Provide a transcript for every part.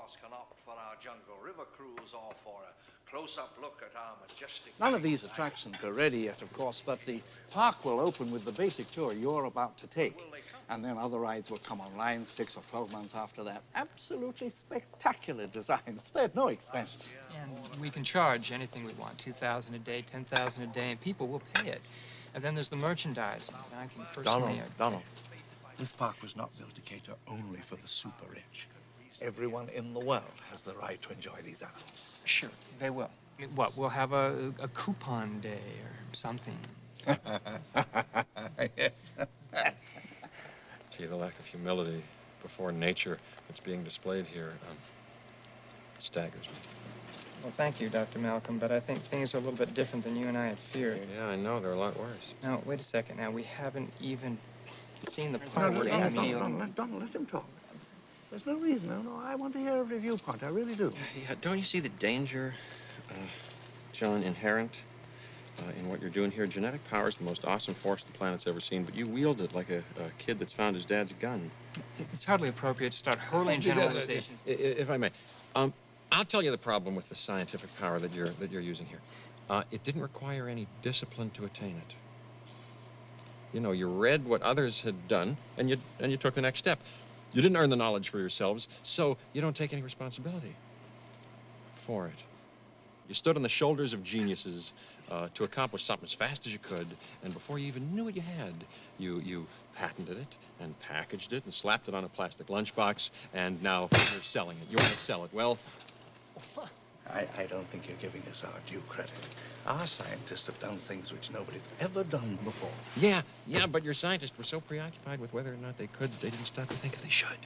stars can opt for our jungle river cruise or for a close-up look at our majestic... None of these attractions are ready yet, of course, but the park will open with the basic tour you're about to take. And then other rides will come online 6 or 12 months after that. Absolutely spectacular design, spared no expense. And we can charge anything we want, $2,000 a day, $10,000 a day, and people will pay it. And then there's the merchandise. And I can personally... Donald, this park was not built to cater only for the super rich. Everyone in the world has the right to enjoy these animals. Sure, they will. I mean, what, we'll have a coupon day or something. Yes. Gee, the lack of humility before nature that's being displayed here staggers me. Well, thank you, Dr. Malcolm, but I think things are a little bit different than you and I had feared. Yeah, I know. They're a lot worse. Now, wait a second. Now, we haven't even seen the part where Donald, let him talk. There's no reason. No, I want to hear every viewpoint. I really do. Yeah, don't you see the danger, John, inherent in what you're doing here? Genetic power is the most awesome force the planet's ever seen, but you wield it like a kid that's found his dad's gun. It's hardly appropriate to start hurling generalizations. If I may, I'll tell you the problem with the scientific power that you're using here. It didn't require any discipline to attain it. You know, you read what others had done, and you took the next step. You didn't earn the knowledge for yourselves, so you don't take any responsibility for it. You stood on the shoulders of geniuses to accomplish something as fast as you could, and before you even knew what you had, you patented it and packaged it and slapped it on a plastic lunchbox, and now you're selling it. You want to sell it. Well, I don't think you're giving us our due credit. Our scientists have done things which nobody's ever done before. yeah, but your scientists were so preoccupied with whether or not they could that they didn't stop to think if they should.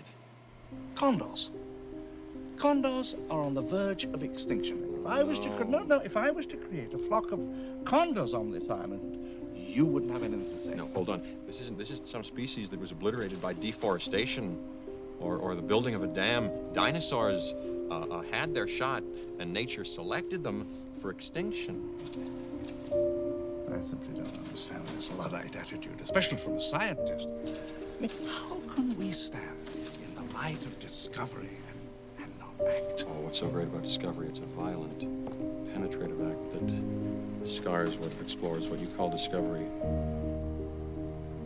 Condors. Condors are on the verge of extinction. If I was to create a flock of condors on this island, you wouldn't have anything to say. No, hold on. This isn't some species that was obliterated by deforestation or the building of a dam. Dinosaurs had their shot, and nature selected them for extinction. I simply don't understand this Luddite attitude, especially from a scientist. I mean, how can we stand in the light of discovery and not act? Oh, what's so great about discovery? It's a violent, penetrative act that scars what explores what you call discovery.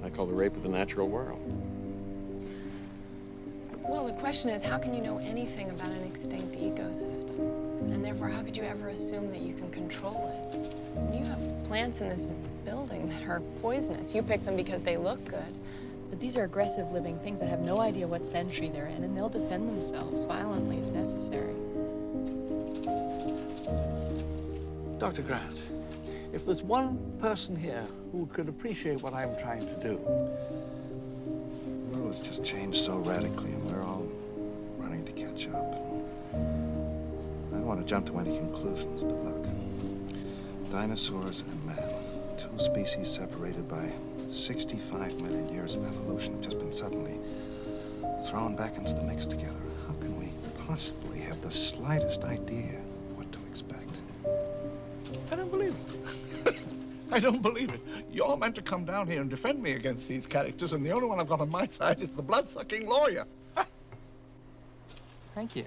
I call the rape of the natural world. Well, the question is, how can you know anything about an extinct ecosystem? And therefore, how could you ever assume that you can control it? You have plants in this building that are poisonous. You pick them because they look good. But these are aggressive living things that have no idea what century they're in, and they'll defend themselves violently if necessary. Dr. Grant, if there's one person here who could appreciate what I'm trying to do... The world has just changed so radically, and we're all running to catch up. I don't want to jump to any conclusions, but look. Dinosaurs and man, two species separated by 65 million years of evolution, have just been suddenly thrown back into the mix together. How can we possibly have the slightest idea of what to expect? I don't believe it. I don't believe it. You're meant to come down here and defend me against these characters, and the only one I've got on my side is the blood-sucking lawyer. Thank you.